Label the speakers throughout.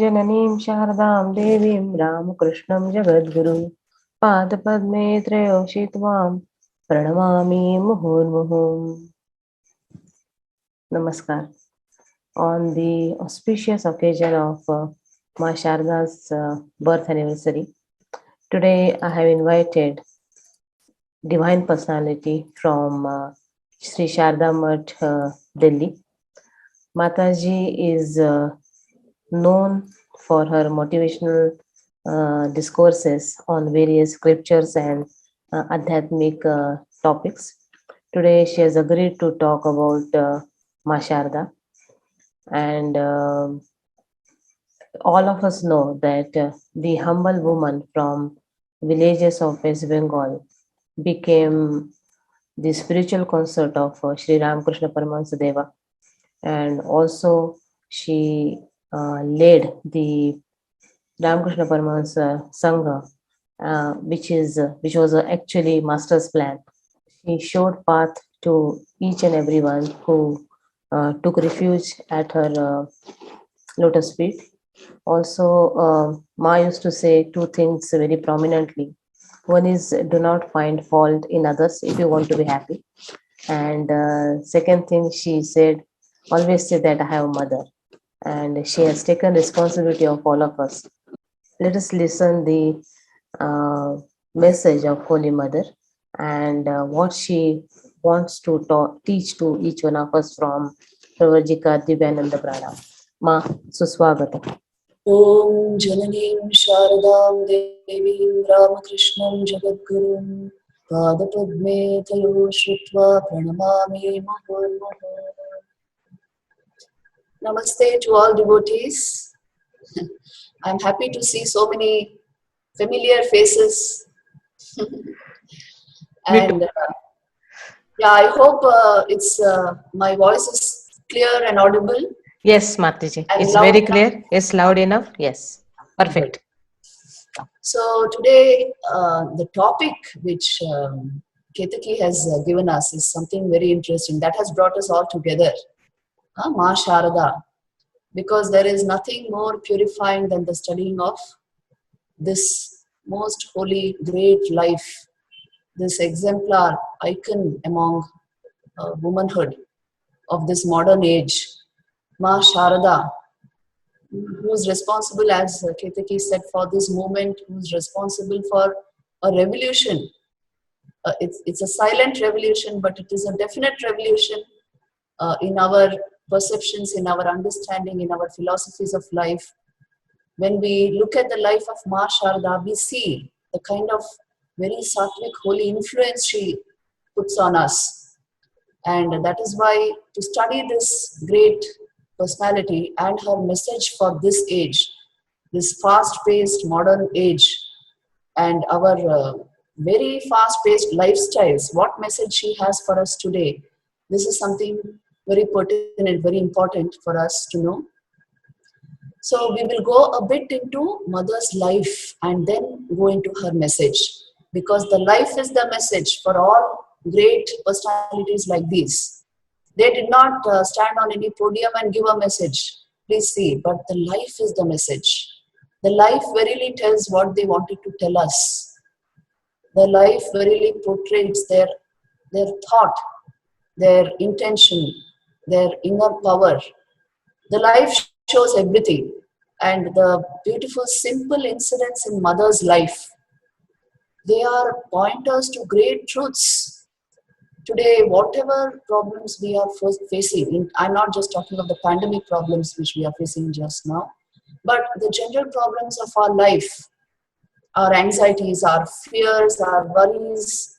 Speaker 1: जननीं शारदां देवीं रामकृष्णं जगद्गुरुं पादपद्मे त्रयोषि त्वां प्रणमामि मुहुर्मुहुः. Namaskar. On the auspicious occasion of Ma Sharda's birth anniversary, today I have invited Divine Personality from Sri Sharda Math, Delhi. Mataji is known for her motivational discourses on various scriptures and adhyatmic topics. Today, she has agreed to talk about Ma Sharda, and all of us know that the humble woman from villages of West Bengal became the spiritual consort of Sri Ramakrishna Paramahansa Deva, and also she led the Ramakrishna Paramahansa Sangha, which was actually master's plan. She showed path to each and everyone who took refuge at her lotus feet. Also, Ma used to say two things very prominently. One is do not find fault in others if you want to be happy. And second thing she said, always say that I have a mother. And she has taken responsibility of all of us. Let us listen the message of Holy Mother and what she wants to teach to each one of us from Pravrajika Divyanandaprana. Ma, Suswagata.
Speaker 2: Om Jananim Sharadam Devim Ramakrishnan Jagadgurum Padapadme Tayo Shrutva Pranamami Muhurmuhu. Namaste to all devotees. I'm happy to see so many familiar faces. And yeah, I hope it's my voice is clear and audible.
Speaker 1: Yes, Mataji. It's very clear. It's loud enough. Yes. Perfect.
Speaker 2: So today, the topic which Ketaki has given us is something very interesting. That has brought us all together. Ma Sharada. Because there is nothing more purifying than the studying of this most holy, great life, this exemplar icon among womanhood of this modern age, Ma Sharada, who is responsible, as Ketaki said, for this movement, who is responsible for a revolution. It's a silent revolution, but it is a definite revolution in our perceptions, in our understanding, in our philosophies of life. When we look at the life of Ma Sharda, we see the kind of very sattvic, holy influence she puts on us. And that is why to study this great personality and her message for this age, this fast-paced modern age, and our very fast-paced lifestyles, what message she has for us today, this is something very pertinent, very important for us to know. So we will go a bit into mother's life and then go into her message, because the life is the message for all great personalities like these. They did not stand on any podium and give a message, please see, but the life is the message. The life verily tells what they wanted to tell us. The life verily portrays their thought, their intention, their inner power. The life shows everything. And the beautiful, simple incidents in mother's life, they are pointers to great truths. Today, whatever problems we are facing, I'm not just talking of the pandemic problems which we are facing just now, but the general problems of our life, our anxieties, our fears, our worries,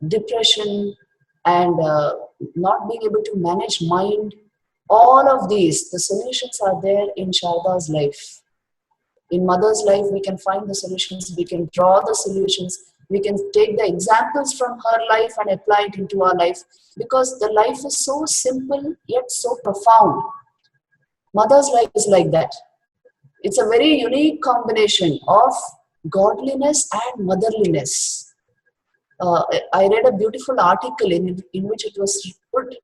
Speaker 2: depression, and not being able to manage mind, all of these, the solutions are there in Sharda's life. In mother's life, we can find the solutions, we can draw the solutions, we can take the examples from her life and apply it into our life, because the life is so simple yet so profound. Mother's life is like that. It's a very unique combination of godliness and motherliness. I read a beautiful article in which it was put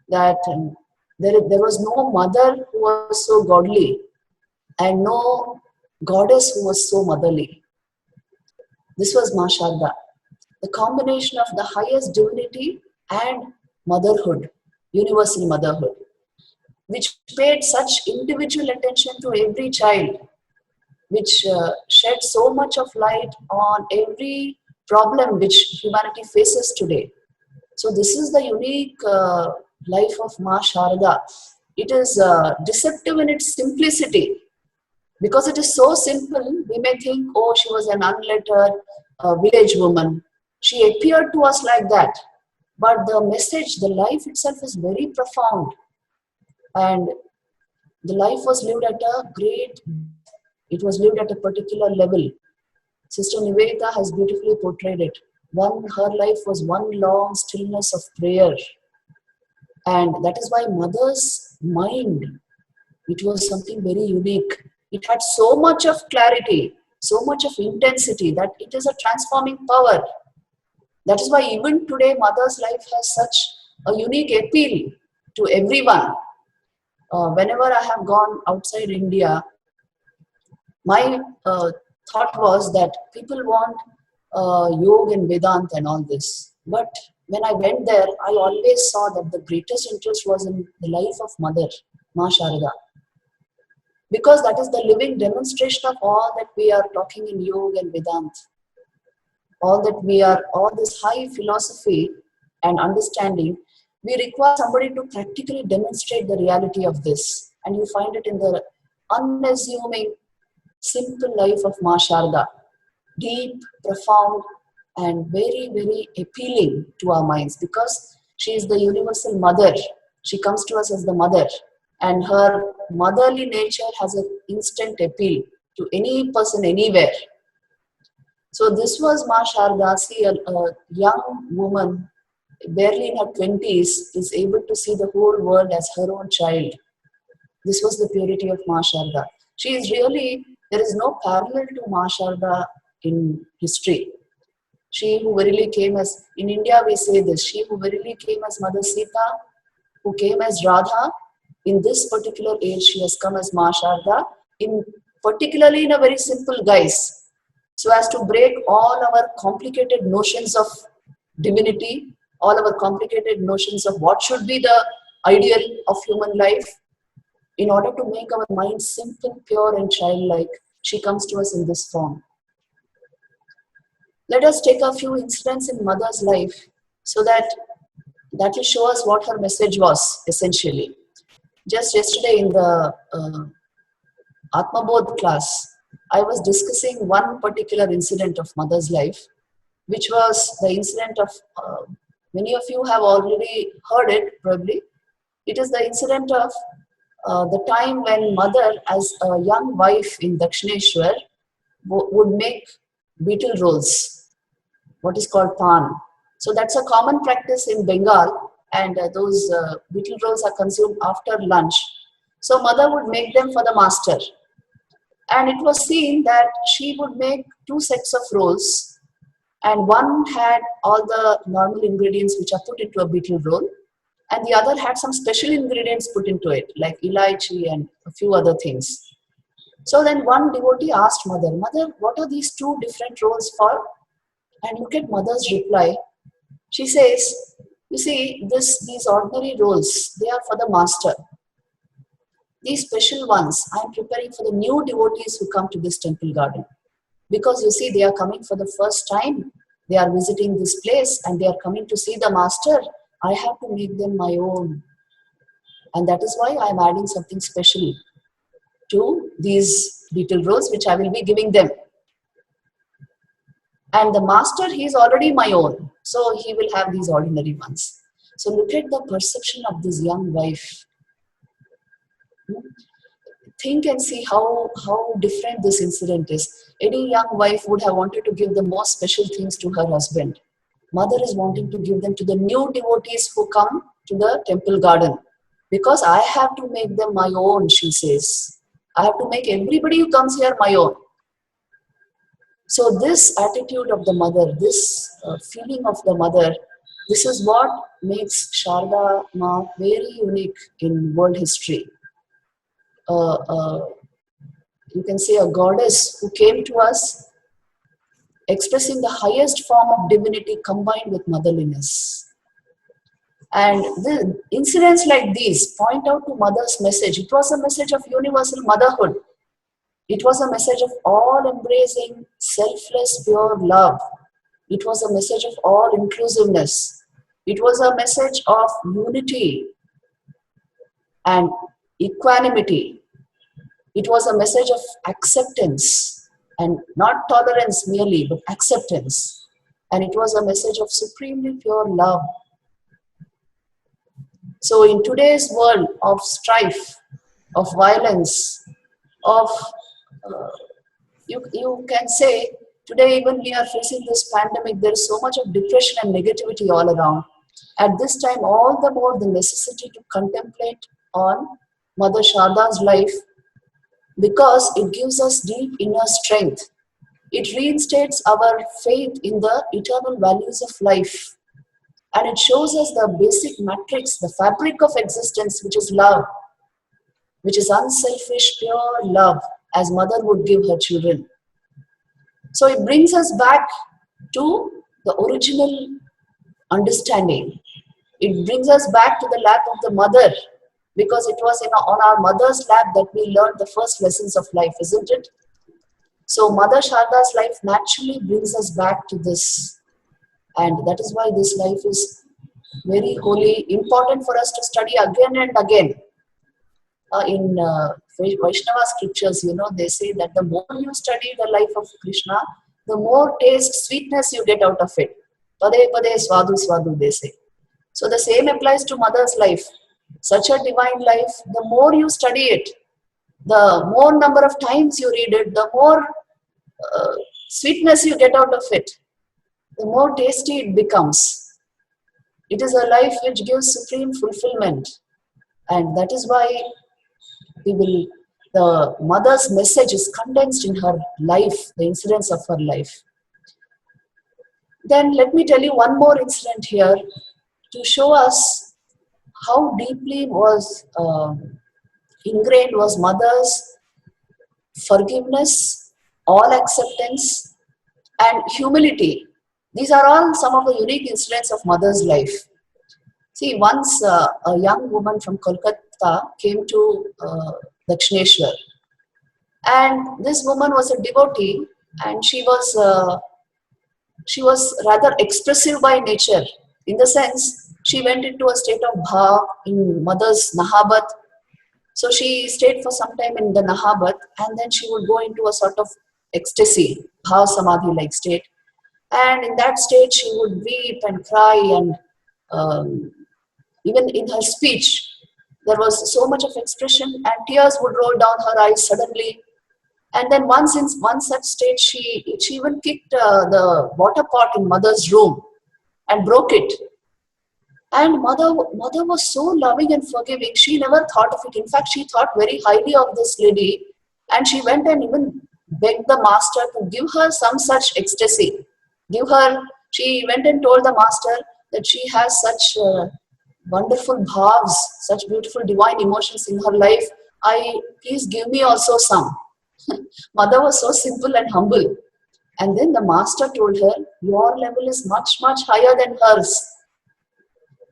Speaker 2: that there was no mother who was so godly. and no goddess who was so motherly. This was Ma Sharda, the combination of the highest divinity and motherhood, universal motherhood, which paid such individual attention to every child, which shed so much of light on every problem which humanity faces today. So this is the unique life of Ma Sharda. It is deceptive in its simplicity. Because it is so simple, we may think, oh, she was an unlettered village woman. She appeared to us like that. But the message, the life itself is very profound. And the life was lived at a great depth. It was lived at a particular level. Sister Nivedita has beautifully portrayed it. Her life was one long stillness of prayer. And that is why mother's mind, it was something very unique. It had so much of clarity, so much of intensity that it is a transforming power. That is why even today, mother's life has such a unique appeal to everyone. Whenever I have gone outside India, my thought was that people want yoga and Vedanta and all this. But when I went there, I always saw that the greatest interest was in the life of Mother, Ma Sharada. Because that is the living demonstration of all that we are talking in yoga and Vedanta. All this high philosophy and understanding, we require somebody to practically demonstrate the reality of this. And you find it in the unassuming, simple life of Ma Sharda. Deep, profound, and very, very appealing to our minds because she is the universal mother. She comes to us as the mother. And her motherly nature has an instant appeal to any person anywhere. So this was Ma Sharda, see, a young woman, barely in her 20s, is able to see the whole world as her own child. This was the purity of Ma Sharda. She is really, there is no parallel to Ma Sharda in history. She who verily came as, in India we say this, she who verily came as Mother Sita, who came as Radha, in this particular age she has come as Ma Sharda, particularly in a very simple guise, so as to break all our complicated notions of divinity, all our complicated notions of what should be the ideal of human life. In order to make our mind simple, pure and childlike, she comes to us in this form. Let us take a few incidents in Mother's life so that will show us what her message was essentially. Just yesterday in the Atma Bodh class, I was discussing one particular incident of Mother's life, which was the incident of, many of you have already heard it probably. It is the incident of the time when Mother, as a young wife in Dakshineshwar, would make beetle rolls, what is called pan. So that's a common practice in Bengal, and those beetle rolls are consumed after lunch. So Mother would make them for the master. And it was seen that she would make 2 sets of rolls, and one had all the normal ingredients which are put into a beetle roll, and the other had some special ingredients put into it, like elaichi and a few other things. So then one devotee asked Mother, Mother, what are these 2 different rolls for? And look at Mother's reply. She says, you see, these ordinary rolls, they are for the master. These special ones, I am preparing for the new devotees who come to this temple garden. Because you see, they are coming for the first time. They are visiting this place and they are coming to see the master. I have to make them my own. And that is why I am adding something special to these beetle rolls, which I will be giving them. And the master, he is already my own. So he will have these ordinary ones. So look at the perception of this young wife. Think and see how different this incident is. Any young wife would have wanted to give the most special things to her husband. Mother is wanting to give them to the new devotees who come to the temple garden. Because I have to make them my own, she says. I have to make everybody who comes here my own. So this attitude of the mother, this feeling of the mother, this is what makes Sharda Ma very unique in world history. you can say a goddess who came to us expressing the highest form of divinity combined with motherliness. And the incidents like these point out to mother's message. It was a message of universal motherhood. It was a message of all-embracing, selfless, pure love. It was a message of all-inclusiveness. It was a message of unity and equanimity. It was a message of acceptance, and not tolerance merely, but acceptance. And it was a message of supremely pure love. So in today's world of strife, of violence, of you can say today even we are facing this pandemic, there is so much of depression and negativity all around. At this time, all the more the necessity to contemplate on Mother Sharda's life, because it gives us deep inner strength. It reinstates our faith in the eternal values of life. And it shows us the basic matrix, the fabric of existence, which is love, which is unselfish, pure love, as mother would give her children. So it brings us back to the original understanding. It brings us back to the lap of the mother, because it was on our mother's lap that we learned the first lessons of life, isn't it? So Mother Sharda's life naturally brings us back to this. And that is why this life is very holy, important for us to study again and again. In Vaishnava scriptures, they say that the more you study the life of Krishna, the more taste, sweetness you get out of it. Pade pade swadu swadu, they say. So the same applies to mother's life. Such a divine life, the more you study it, the more number of times you read it, the more sweetness you get out of it, the more tasty it becomes. It is a life which gives supreme fulfillment. And that is why the mother's message is condensed in her life, the incidents of her life. Then let me tell you one more incident here to show us how deeply was ingrained was mother's forgiveness, all acceptance, and humility. These are all some of the unique incidents of mother's life. See, once a young woman from Kolkata came to Dakshineshwar, and this woman was a devotee, and she was rather expressive by nature. In the sense, she went into a state of bhav in mother's Nahabat. So she stayed for some time in the Nahabat, and then she would go into a sort of ecstasy, bhav samadhi like state. And in that state, she would weep and cry, and even in her speech, there was so much of expression, and tears would roll down her eyes suddenly. And then once in one such state, she even kicked the water pot in mother's room and broke it. And mother was so loving and forgiving. She never thought of it. In fact, she thought very highly of this lady, and she went and even begged the master to give her some such ecstasy. She went and told the master that she has such wonderful bhavs, such beautiful divine emotions in her life. Please give me also some. Mother was so simple and humble. And then the master told her, your level is much, much higher than hers.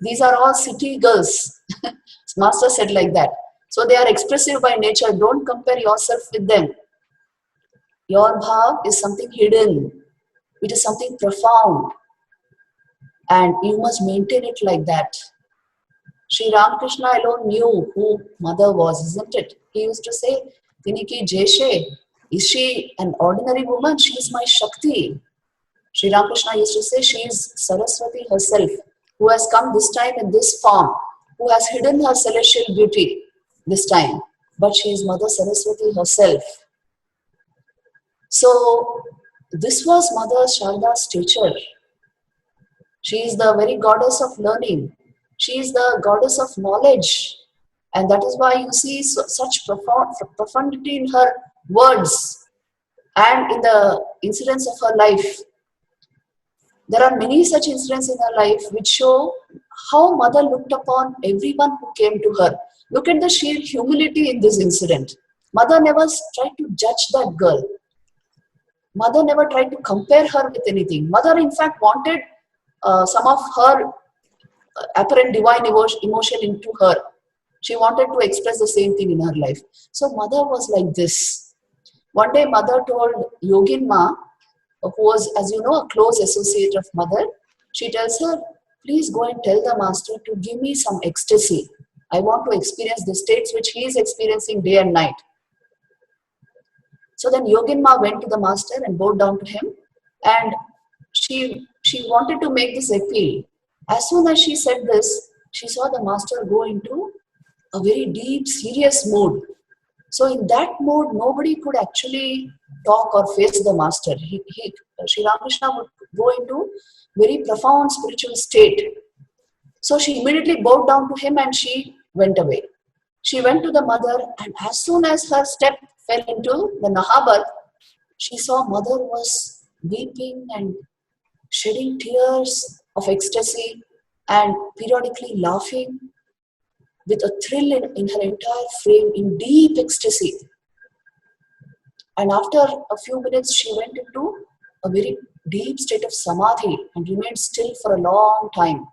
Speaker 2: These are all city girls. Master said like that. So they are expressive by nature. Don't compare yourself with them. Your bhav is something hidden. It is something profound. And you must maintain it like that. Sri Ramakrishna alone knew who mother was, isn't it? He used to say, Tiniki Jeshe, is she an ordinary woman? She is my Shakti. Sri Ramakrishna used to say she is Saraswati herself, who has come this time in this form, who has hidden her celestial beauty this time. But she is Mother Saraswati herself. So this was Mother Sharda's stature. She is the very goddess of learning. She is the goddess of knowledge. And that is why you see such profundity in her words and in the incidents of her life. There are many such incidents in her life which show how mother looked upon everyone who came to her. Look at the sheer humility in this incident. Mother never tried to judge that girl. Mother never tried to compare her with anything. Mother, in fact, wanted some of her apparent divine emotion into her. She wanted to express the same thing in her life. So mother was like this. One day mother told Yogin Ma, who was, as you know, a close associate of mother, she tells her, please go and tell the master to give me some ecstasy. I want to experience the states which he is experiencing day and night. So then Yogin Ma went to the master and bowed down to him, and she wanted to make this appeal. As soon as she said this, she saw the master go into a very deep, serious mood. So in that mode, nobody could actually talk or face the master. Sri Ramakrishna would go into very profound spiritual state. So she immediately bowed down to him and she went away. She went to the mother, and as soon as her step fell into the Nahabat, she saw mother was weeping and shedding tears of ecstasy and periodically laughing with a thrill in her entire frame, in deep ecstasy. And after a few minutes, she went into a very deep state of samadhi and remained still for a long time.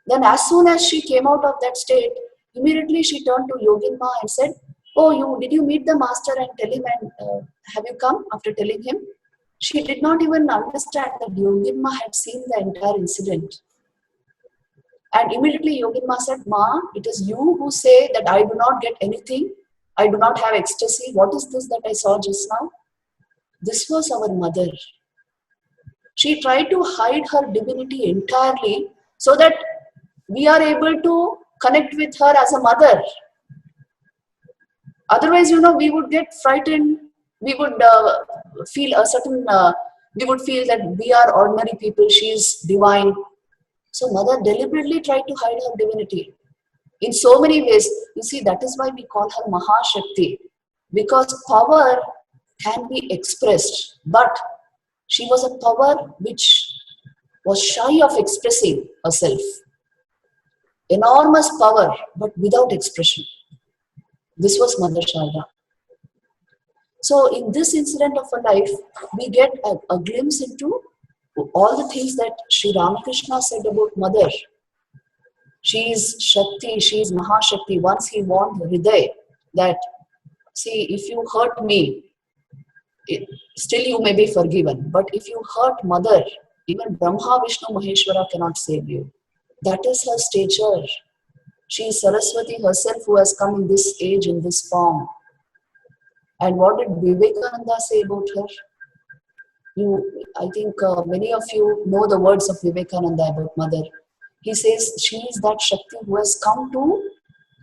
Speaker 2: Then as soon as she came out of that state, immediately she turned to Yogin Ma and said, oh, did you meet the master and tell him, and have you come after telling him? She did not even understand that Yogin Ma had seen the entire incident. And immediately Yogin Ma said, Ma, it is you who say that I do not get anything. I do not have ecstasy. What is this that I saw just now? This was our mother. She tried to hide her divinity entirely so that we are able to connect with her as a mother. Otherwise, we would get frightened. We would feel a certain, we would feel that we are ordinary people. She is divine. So mother deliberately tried to hide her divinity in so many ways. You see, that is why we call her Mahashakti, because power can be expressed, but she was a power which was shy of expressing herself. Enormous power, but without expression. This was Mother Sharda. So in this incident of her life, we get a glimpse into all the things that Sri Ramakrishna said about Mother. She is Shakti, she is Mahashakti. Once he warned Hriday that, see, if you hurt me, still you may be forgiven. But if you hurt Mother, even Brahma, Vishnu, Maheshwara cannot save you. That is her stature. She is Saraswati herself who has come in this age, in this form. And what did Vivekananda say about her? I think many of you know the words of Vivekananda about Mother. He says she is that Shakti who has come to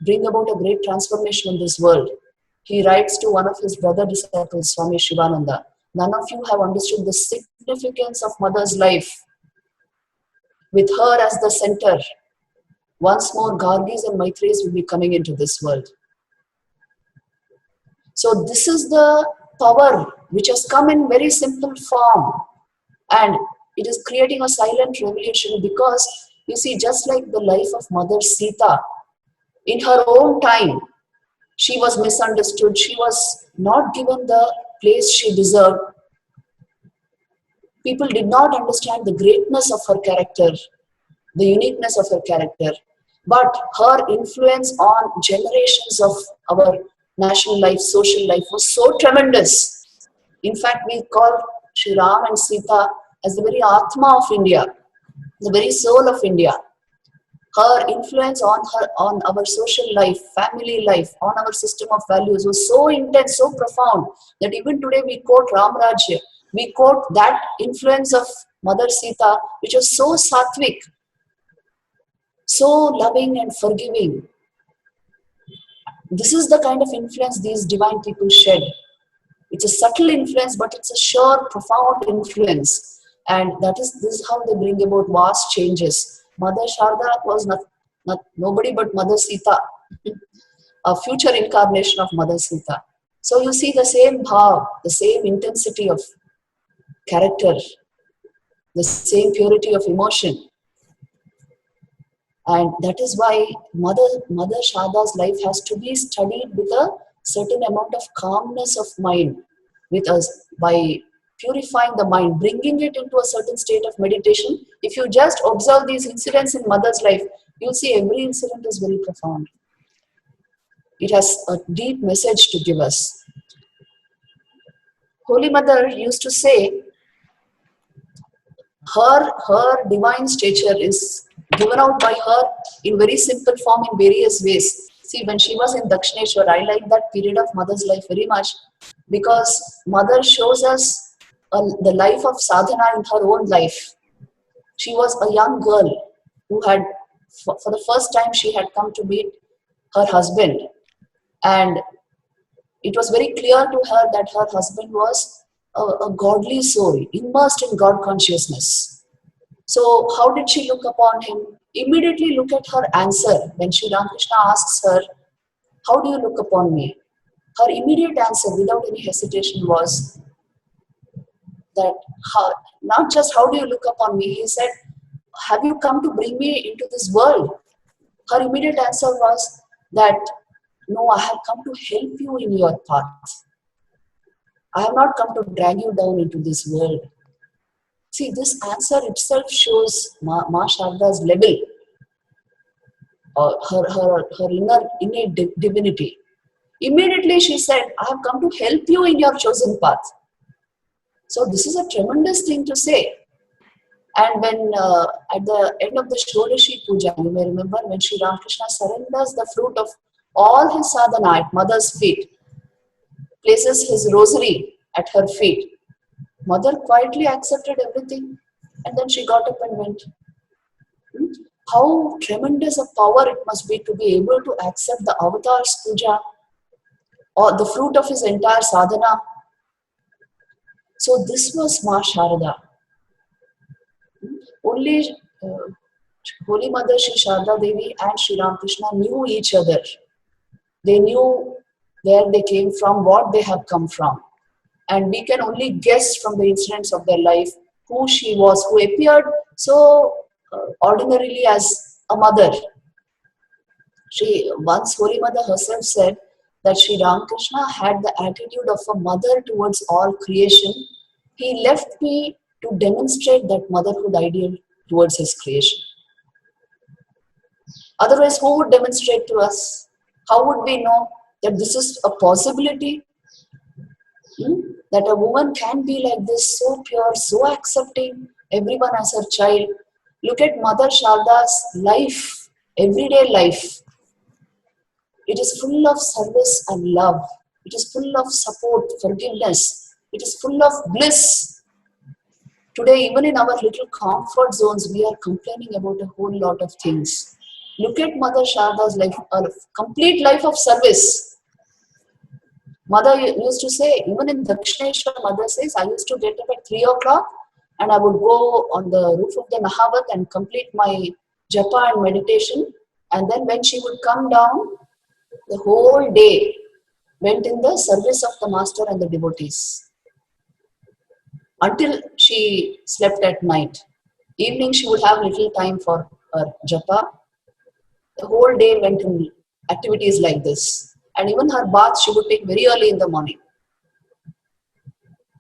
Speaker 2: bring about a great transformation in this world. He writes to one of his brother disciples, Swami Shivananda, none of you have understood the significance of Mother's life. With her as the center, once more Gargis and Maitreys will be coming into this world. So this is the power which has come in very simple form, and it is creating a silent revolution, because you see, just like the life of Mother Sita, in her own time, she was misunderstood. She was not given the place she deserved. People did not understand the greatness of her character, the uniqueness of her character. But her influence on generations of our national life, social life was so tremendous. In fact, we call Sri Ram and Sita as the very Atma of India, the very soul of India. Her influence on our social life, family life, on our system of values was so intense, so profound, that even today we quote Ram Rajya. We quote that influence of Mother Sita, which was so sattvic, so loving and forgiving. This is the kind of influence these divine people shed. It's a subtle influence, but it's a sure, profound influence. And this is how they bring about vast changes. Mother Sharda was nobody but Mother Sita, a future incarnation of Mother Sita. So you see the same bhav, the same intensity of character, the same purity of emotion. And that is why Mother Sharda's life has to be studied with a certain amount of calmness of mind with us by purifying the mind, bringing it into a certain state of meditation. If you just observe these incidents in mother's life, you'll see every incident is very profound. It has a deep message to give us. Holy Mother used to say her divine stature is given out by her in very simple form in various ways. See, when she was in Dakshineshwar, I like that period of mother's life very much because mother shows us the life of sadhana in her own life. She was a young girl who had, for the first time, she had come to meet her husband, and it was very clear to her that her husband was a godly soul, immersed in God consciousness. So how did she look upon him? Immediately look at her answer when Sri Ramakrishna asks her, how do you look upon me? Her immediate answer without any hesitation was that, not just how do you look upon me, he said, have you come to bring me into this world? Her immediate answer was that, no, I have come to help you in your path. I have not come to drag you down into this world. See, this answer itself shows Ma Sharda's level, her innate divinity. Immediately she said, I have come to help you in your chosen path. So this is a tremendous thing to say. And when at the end of the Shodashi Puja, you may remember when Sri Ramakrishna surrenders the fruit of all his sadhana at mother's feet, places his rosary at her feet, mother quietly accepted everything and then she got up and went. How tremendous a power it must be to be able to accept the avatar's puja or the fruit of his entire sadhana. So this was Ma Sharda. Only Holy Mother Sri Sharda Devi and Sri Ramakrishna knew each other. They knew where they came from, what they have come from. And we can only guess from the incidents of their life who she was, who appeared so ordinarily as a mother. Once Holy Mother herself said that Sri Ramakrishna had the attitude of a mother towards all creation. He left me to demonstrate that motherhood ideal towards his creation. Otherwise, who would demonstrate to us? How would we know that this is a possibility? That a woman can be like this, so pure, so accepting, everyone as her child. Look at Mother Sharda's life, everyday life. It is full of service and love. It is full of support, forgiveness. It is full of bliss. Today, even in our little comfort zones, we are complaining about a whole lot of things. Look at Mother Sharda's life, a complete life of service. Mother used to say, even in Dakshineshwar, Mother says, I used to get up at 3 o'clock and I would go on the roof of the Nahavat and complete my japa and meditation. And then when she would come down, the whole day went in the service of the master and the devotees until she slept at night. Evening she would have little time for her japa. The whole day went in activities like this. And even her bath she would take very early in the morning.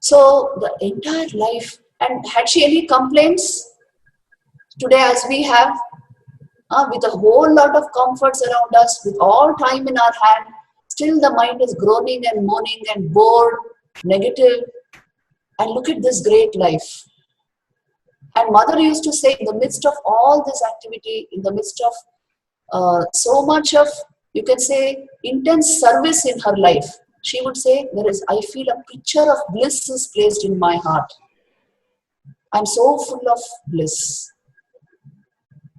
Speaker 2: So the entire life, and had she any complaints? Today as we have, with a whole lot of comforts around us, with all time in our hand, still the mind is groaning and moaning and bored, negative. And look at this great life. And Mother used to say, in the midst of all this activity, in the midst of so much of, you can say, intense service in her life, she would say, I feel a picture of bliss is placed in my heart. I'm so full of bliss.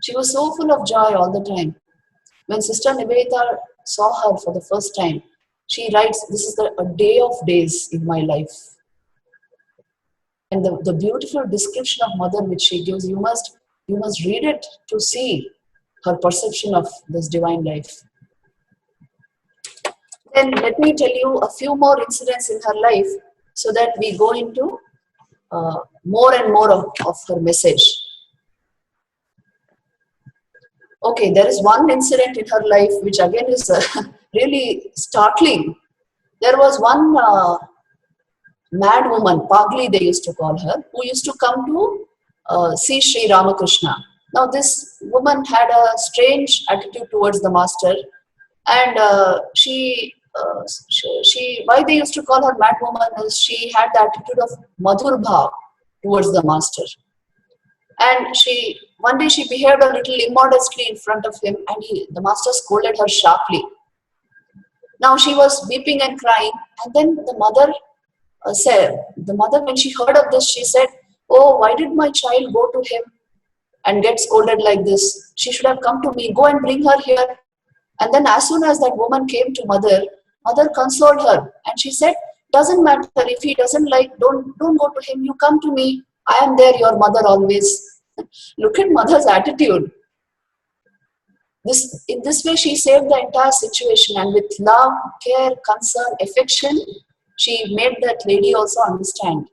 Speaker 2: She was so full of joy all the time. When Sister Nivedita saw her for the first time, she writes, this is a day of days in my life. And the beautiful description of Mother which she gives, you must read it to see her perception of this divine life. Then let me tell you a few more incidents in her life so that we go into more and more of her message. Okay, there is one incident in her life which again is really startling. There was one mad woman, Pagli they used to call her, who used to come to see Sri Ramakrishna. Now this woman had a strange attitude towards the master, and she why they used to call her mad woman is she had the attitude of Madhur Bhav towards the master. And she one day she behaved a little immodestly in front of him, and the master scolded her sharply. Now she was weeping and crying, and then the mother, when she heard of this, she said, "Oh, why did my child go to him and get scolded like this? She should have come to me. Go and bring her here." And then, as soon as that woman came to mother consoled her, and she said, "Doesn't matter if he doesn't like. Don't go to him. You come to me. I am there, your mother always." Look at mother's attitude. In this way, she saved the entire situation, and with love, care, concern, affection, she made that lady also understand.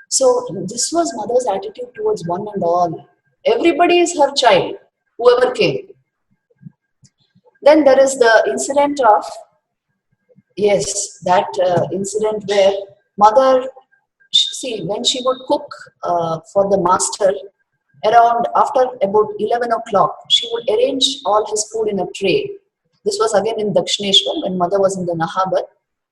Speaker 2: So this was mother's attitude towards one and all. Everybody is her child, whoever came. Then there is the incident of, yes, that incident where mother, see, when she would cook for the master, around after about 11 o'clock, she would arrange all his food in a tray. This was again in Dakshineshwar when mother was in the Nahabat.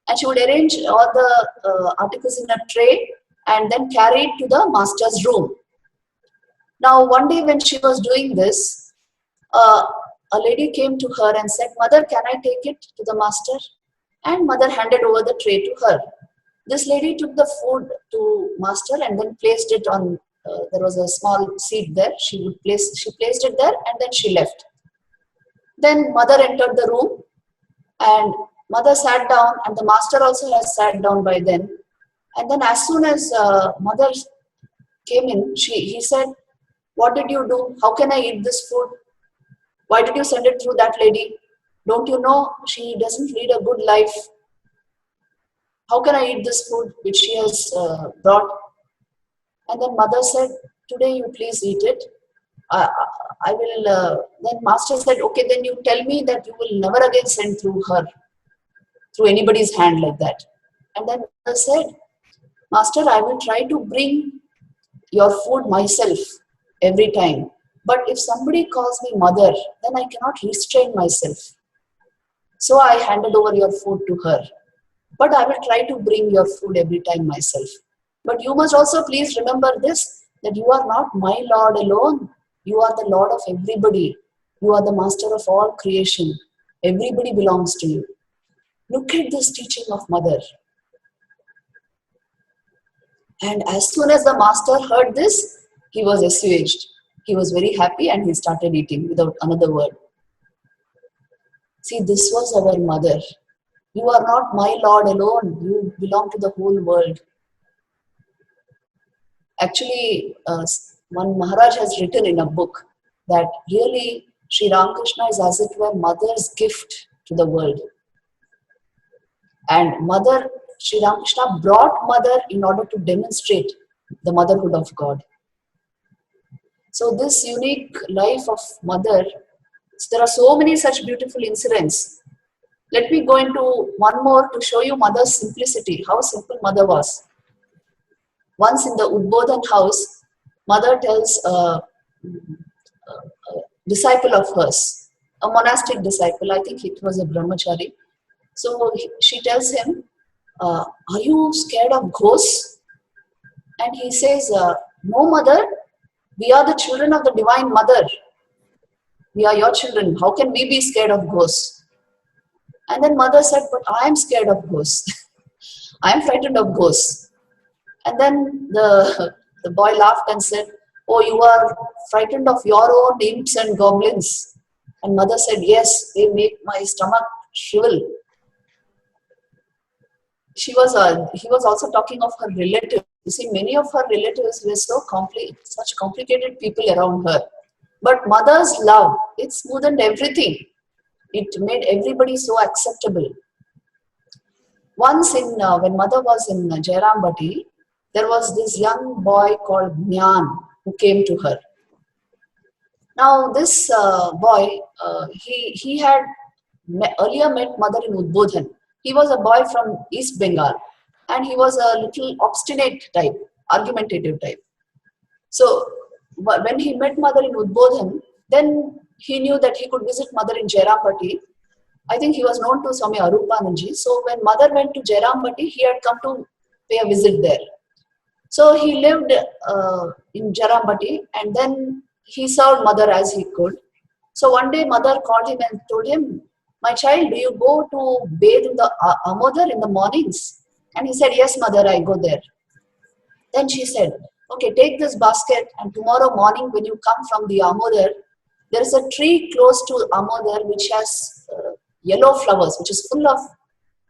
Speaker 2: And she would arrange all the articles in a tray and then carry it to the master's room. Now, one day when she was doing this, a lady came to her and said, "Mother, can I take it to the master?" And mother handed over the tray to her. This lady took the food to master and then placed it on, there was a small seat there. She placed it there and then she left. Then mother entered the room and mother sat down, and the master also has sat down by then. And then as soon as mother came in, he said, "What did you do? How can I eat this food? Why did you send it through that lady? Don't you know she doesn't lead a good life? How can I eat this food which she has brought?" And then mother said, "Today you please eat it. I will." Then master said, "Okay, then you tell me that you will never again send through anybody's hand like that." And then mother said, "Master, I will try to bring your food myself every time. But if somebody calls me mother, then I cannot restrain myself. So I handed over your food to her. But I will try to bring your food every time myself. But you must also please remember this, that you are not my Lord alone. You are the Lord of everybody. You are the master of all creation. Everybody belongs to you." Look at this teaching of mother. And as soon as the master heard this, he was assuaged. He was very happy and he started eating without another word. See, this was our mother. You are not my Lord alone. You belong to the whole world. Actually, one Maharaj has written in a book that really Sri Ramakrishna is as it were mother's gift to the world. And mother, Sri Ramakrishna brought mother in order to demonstrate the motherhood of God. So this unique life of mother, there are so many such beautiful incidents. Let me go into one more to show you mother's simplicity, how simple mother was. Once in the Udbodhan house, mother tells a disciple of hers, a monastic disciple, I think it was a brahmachari. So she tells him, "Are you scared of ghosts?" And he says, "No, mother, we are the children of the Divine Mother. We are your children. How can we be scared of ghosts?" And then mother said, "But I am scared of ghosts. I am frightened of ghosts." And then the boy laughed and said, "Oh, you are frightened of your own imps and goblins." And mother said, "Yes, they make my stomach shrivel." He was also talking of her relatives. You see, many of her relatives were such complicated people around her. But mother's love, it smoothened everything. It made everybody so acceptable. Once when mother was in Jairambati, there was this young boy called Nyan who came to her. Now this boy, he had earlier met mother in Udbodhan, He was a boy from East Bengal, and he was a little obstinate type, argumentative type. So when he met mother in Udbodhan, then he knew that he could visit mother in Jairampati. I think he was known to Swami Arupananji. So when mother went to Jairampati, he had come to pay a visit there. So he lived in Jairampati, and then he served mother as he could. So one day mother called him and told him, "My child, do you go to bathe in the Amodar in the mornings?" And he said, "Yes, mother, I go there." Then she said, "Okay, take this basket, and tomorrow morning when you come from the Amodar, there is a tree close to Amodar which has yellow flowers, which is full of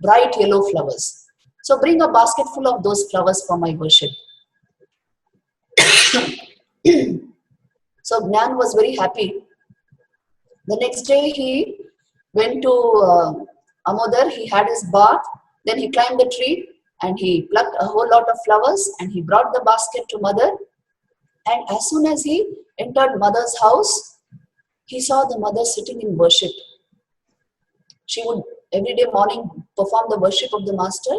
Speaker 2: bright yellow flowers. So bring a basket full of those flowers for my worship." So Gnan was very happy. The next day he went to Amodar, he had his bath, then he climbed the tree and he plucked a whole lot of flowers and he brought the basket to mother. And as soon as he entered mother's house, he saw the mother sitting in worship. She would every day morning perform the worship of the master.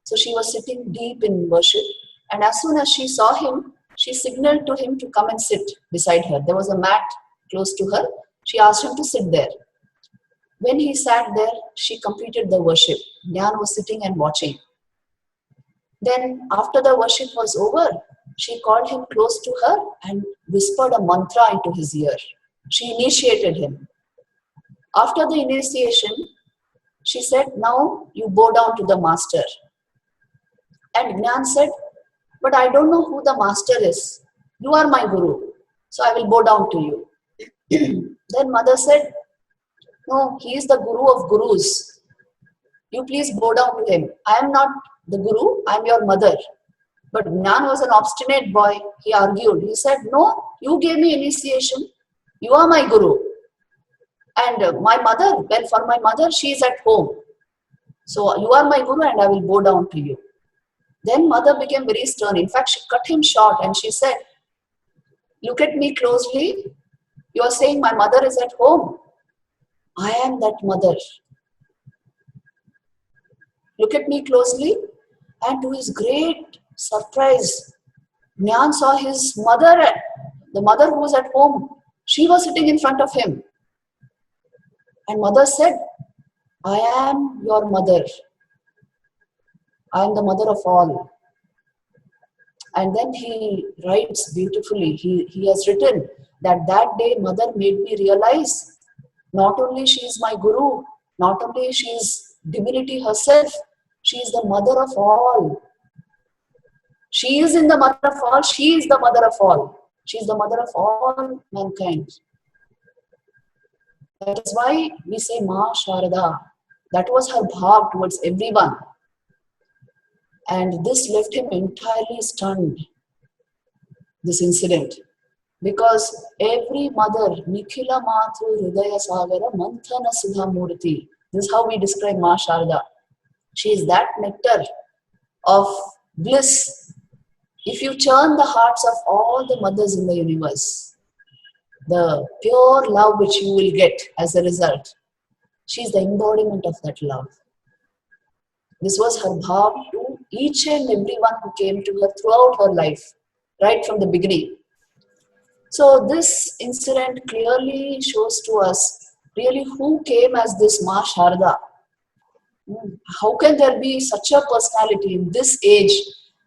Speaker 2: So she was sitting deep in worship. And as soon as she saw him, she signaled to him to come and sit beside her. There was a mat close to her. She asked him to sit there. When he sat there, she completed the worship. Gyan was sitting and watching. Then after the worship was over, she called him close to her and whispered a mantra into his ear. She initiated him. After the initiation, she said, "Now you bow down to the master." And Gyan said, "But I don't know who the master is. You are my guru, so I will bow down to you." Then mother said, "No, he is the guru of gurus. You please bow down to him. I am not the guru, I am your mother." But Gnan was an obstinate boy. He argued. He said, "No, you gave me initiation. You are my guru. And my mother, well, for my mother, she is at home. So you are my guru and I will bow down to you." Then mother became very stern. In fact, she cut him short and she said, "Look at me closely. You are saying my mother is at home. I am that mother. Look at me closely." And to his great surprise, Gyan saw his mother, the mother who was at home. She was sitting in front of him. And mother said, "I am your mother. I am the mother of all." And then he writes beautifully. He has written that day mother made me realize not only she is my guru, not only she is divinity herself, she is the mother of all. She is in the mother of all. She is the mother of all. She is the mother of all mankind. That is why we say Ma Sharada. That was her bhav towards everyone. And this left him entirely stunned, this incident. Because every mother, Nikhila Matru Hridaya Sagara Manthana Sudha Murti. This is how we describe Ma Sharada. She is that nectar of bliss. If you churn the hearts of all the mothers in the universe, the pure love which you will get as a result, she is the embodiment of that love. This was her bhav to each and everyone who came to her throughout her life, right from the beginning. So this incident clearly shows to us really who came as this Ma Sharada. How can there be such a personality in this age?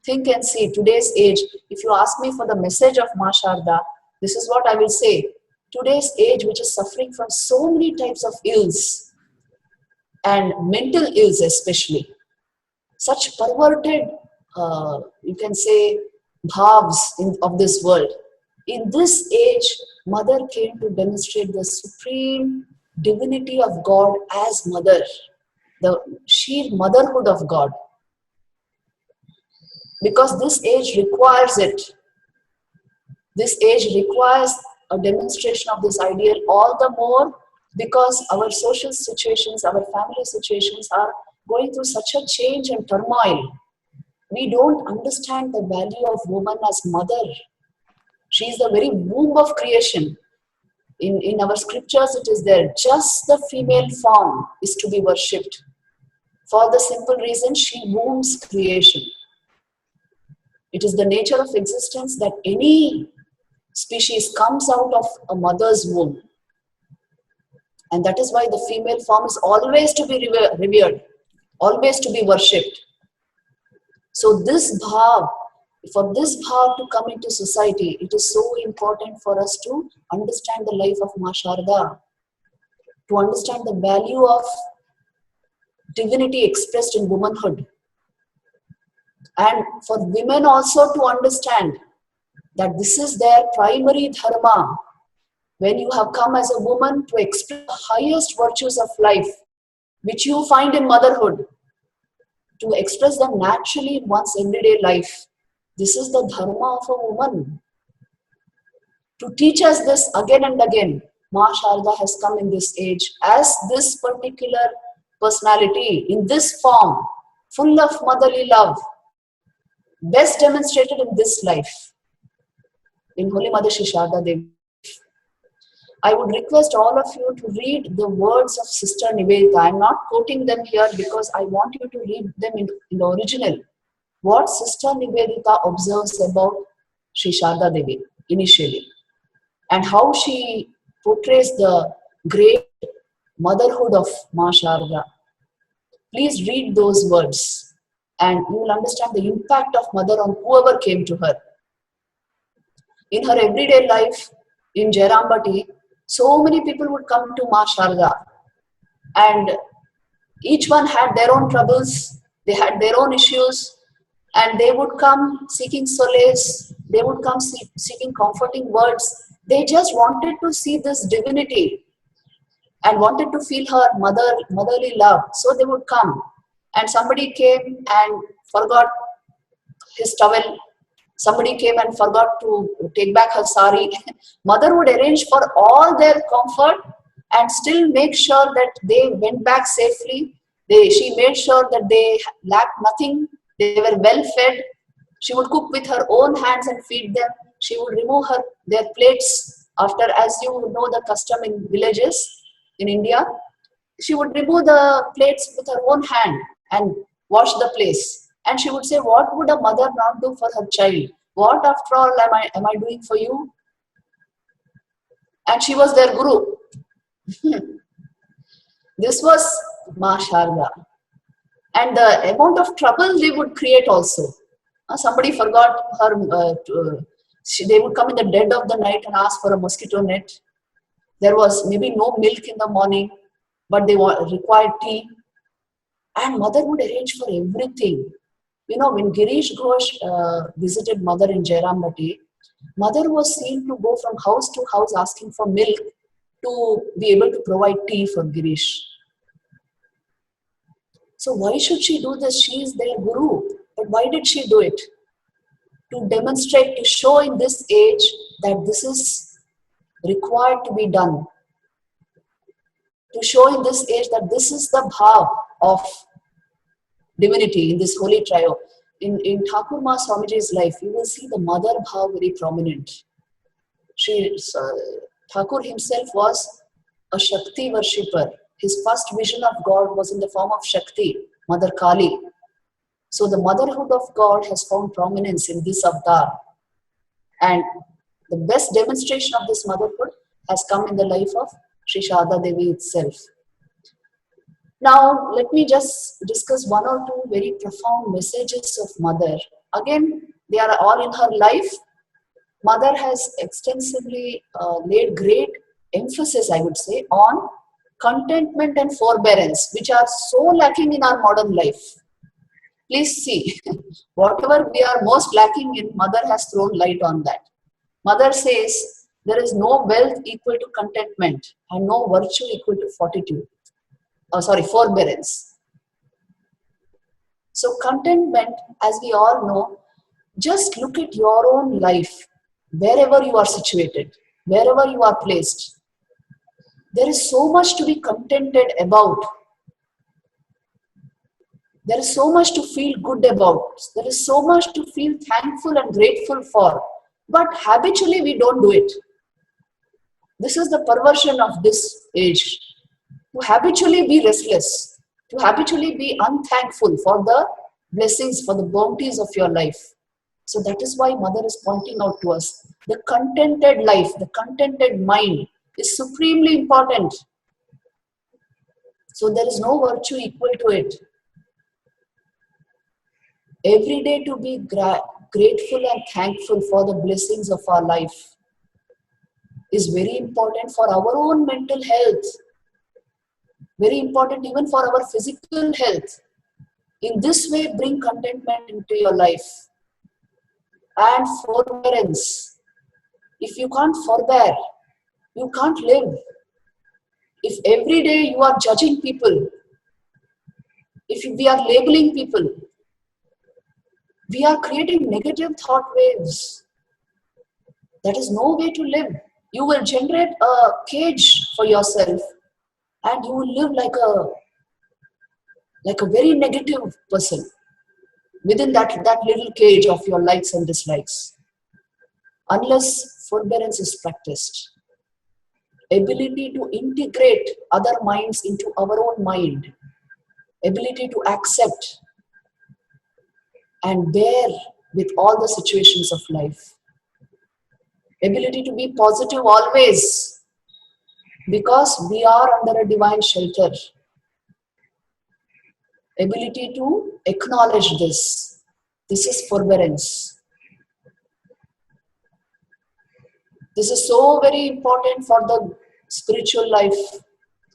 Speaker 2: Think and see, today's age. If you ask me for the message of Ma Sharada, this is what I will say. Today's age, which is suffering from so many types of ills, and mental ills especially, such perverted, you can say, bhavs of this world. In this age, Mother came to demonstrate the supreme divinity of God as Mother, the sheer motherhood of God. Because this age requires it. This age requires a demonstration of this ideal all the more because our social situations, our family situations are going through such a change and turmoil. We don't understand the value of woman as mother. She is the very womb of creation. In our scriptures it is there. Just the female form is to be worshipped. for the simple reason she wombs creation. It is the nature of existence that any species comes out of a mother's womb. And that is why the female form is always to be revered, always to be worshipped. So this bhav, for this bhav to come into society, it is so important for us to understand the life of Ma Sharda, to understand the value of divinity expressed in womanhood. And for women also to understand that this is their primary dharma. When you have come as a woman to express the highest virtues of life, which you find in motherhood, to express them naturally in one's everyday life. This is the dharma of a woman. To teach us this again and again, Ma Sharda has come in this age as this particular personality, in this form, full of motherly love, best demonstrated in this life, in Holy Mother Shri Sharda Devi. I would request all of you to read the words of Sister Nivedita. I am not quoting them here because I want you to read them in the original. What Sister Nivedita observes about Shri Sharda Devi initially, and how she portrays the great motherhood of Ma Sharda. Please read those words and you will understand the impact of mother on whoever came to her. In her everyday life in Jairambati, so many people would come to Ma Sharda, and each one had their own troubles, they had their own issues, and they would come seeking solace, they would come seeking comforting words. They just wanted to see this divinity and wanted to feel her motherly love. So they would come, and somebody came and forgot his towel. Somebody came and forgot to take back her sari. Mother would arrange for all their comfort and still make sure that they went back safely. She made sure that they lacked nothing. They were well fed. She would cook with her own hands and feed them. She would remove their plates after, as you know, the custom in villages in India. She would remove the plates with her own hand and wash the place. And she would say, what would a mother not do for her child? What after all am I doing for you? And she was their guru. This was Ma Sharda. And the amount of trouble they would create also. Somebody forgot her, they would come in the dead of the night and ask for a mosquito net. There was maybe no milk in the morning, but they required tea. And mother would arrange for everything. You know, when Girish Ghosh visited mother in Jairambati, mother was seen to go from house to house asking for milk to be able to provide tea for Girish. So why should she do this? She is their guru. But why did she do it? To demonstrate, to show in this age that this is required to be done. To show in this age that this is the bhav of divinity in this holy trio. In Thakur Ma Swamiji's life, you will see the mother bhav very prominent. Thakur himself was a Shakti worshipper. His first vision of God was in the form of Shakti, Mother Kali. So the motherhood of God has found prominence in this avatar. And the best demonstration of this motherhood has come in the life of Shri Sharda Devi itself. Now, let me just discuss one or two very profound messages of mother. Again, they are all in her life. Mother has extensively laid great emphasis, I would say, on contentment and forbearance, which are so lacking in our modern life. Please see, whatever we are most lacking in, mother has thrown light on that. Mother says, there is no wealth equal to contentment and no virtue equal to forbearance. So contentment, as we all know, just look at your own life, wherever you are situated, wherever you are placed. There is so much to be contented about. There is so much to feel good about. There is so much to feel thankful and grateful for. But habitually we don't do it. This is the perversion of this age. To habitually be restless. to habitually be unthankful for the blessings, for the bounties of your life. So that is why Mother is pointing out to us the contented life, the contented mind is supremely important. So there is no virtue equal to it. Every day to be grateful and thankful for the blessings of our life is very important for our own mental health, very important even for our physical health. In this way, bring contentment into your life. And forbearance. If you can't forbear, you can't live. If every day you are judging people, if we are labeling people, we are creating negative thought waves. That is no way to live. You will generate a cage for yourself and you will live like a very negative person within that little cage of your likes and dislikes. Unless forbearance is practiced, ability to integrate other minds into our own mind, ability to accept and bear with all the situations of life, ability to be positive always because we are under a divine shelter, ability to acknowledge this. This is forbearance. This is so very important for the spiritual life,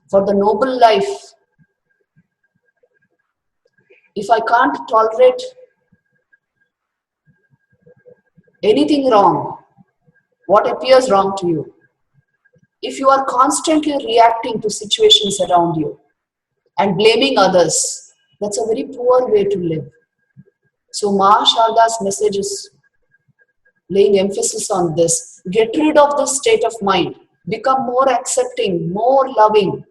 Speaker 2: for the noble life. If I can't tolerate anything wrong, what appears wrong to you? If you are constantly reacting to situations around you and blaming others, that's a very poor way to live. So Ma Sharda's message is laying emphasis on this. Get rid of this state of mind. Become more accepting, more loving,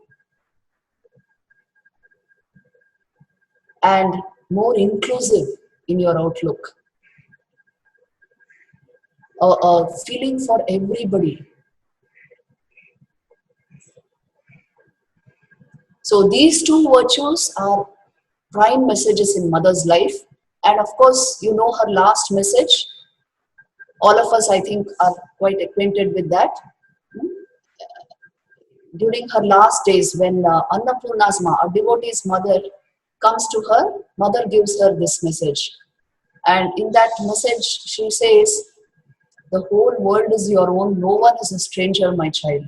Speaker 2: and more inclusive in your outlook. A feeling for everybody. So these two virtues are prime messages in Mother's life. And of course, you know her last message. All of us, I think, are quite acquainted with that. During her last days, when Annapurna's ma, a devotee's mother, comes to her, Mother gives her this message. And in that message, she says, the whole world is your own. No one is a stranger, my child.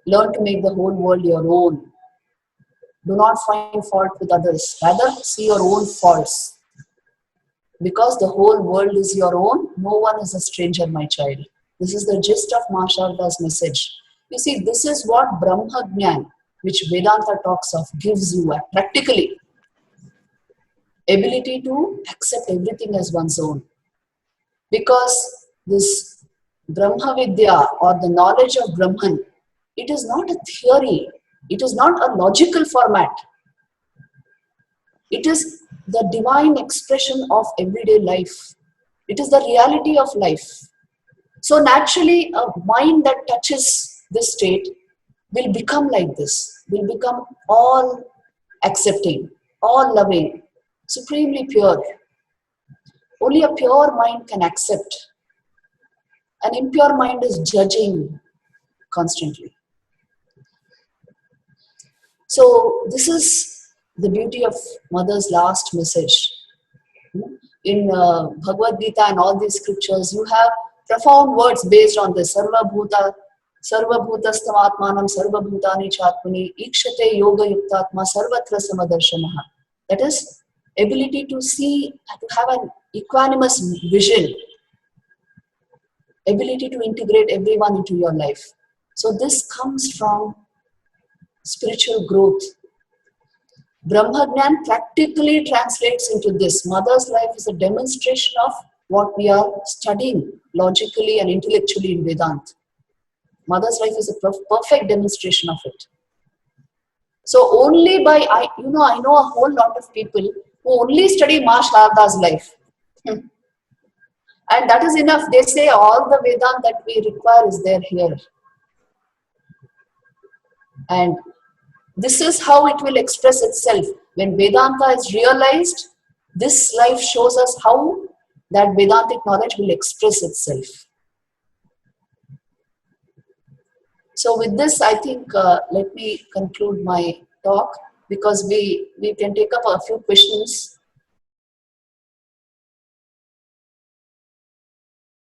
Speaker 2: Learn to make the whole world your own. Do not find fault with others. Rather, see your own faults. Because the whole world is your own, no one is a stranger, my child. This is the gist of Ma Sharda's message. You see, this is what Brahma Jnana, which Vedanta talks of, gives you practically. Ability to accept everything as one's own. Because this Brahma Vidya or the knowledge of Brahman, it is not a theory. It is not a logical format. It is the divine expression of everyday life. It is the reality of life. So naturally, a mind that touches this state will become like this, will become all accepting, all loving, supremely pure. Only a pure mind can accept. An impure mind is judging constantly. So this is the beauty of Mother's last message. In Bhagavad Gita and all these scriptures, you have profound words based on this. Sarva bhutastamatmanam sarva bhutani chatmani ikshate yoga yuktatma sarvatra samadarshanaha. That is, ability to see, to have an equanimous vision, ability to integrate everyone into your life. So this comes from spiritual growth. Brahma Jnana practically translates into this. Mother's life is a demonstration of what we are studying logically and intellectually in Vedanta. Mother's life is a perfect demonstration of it. So only by, I know a whole lot of people who only study Ma Sharda's life. And that is enough. They say all the Vedanta that we require is there here. And this is how it will express itself. When Vedanta is realized, this life shows us how that Vedantic knowledge will express itself. So with this, I think let me conclude my talk, because we can take up a few questions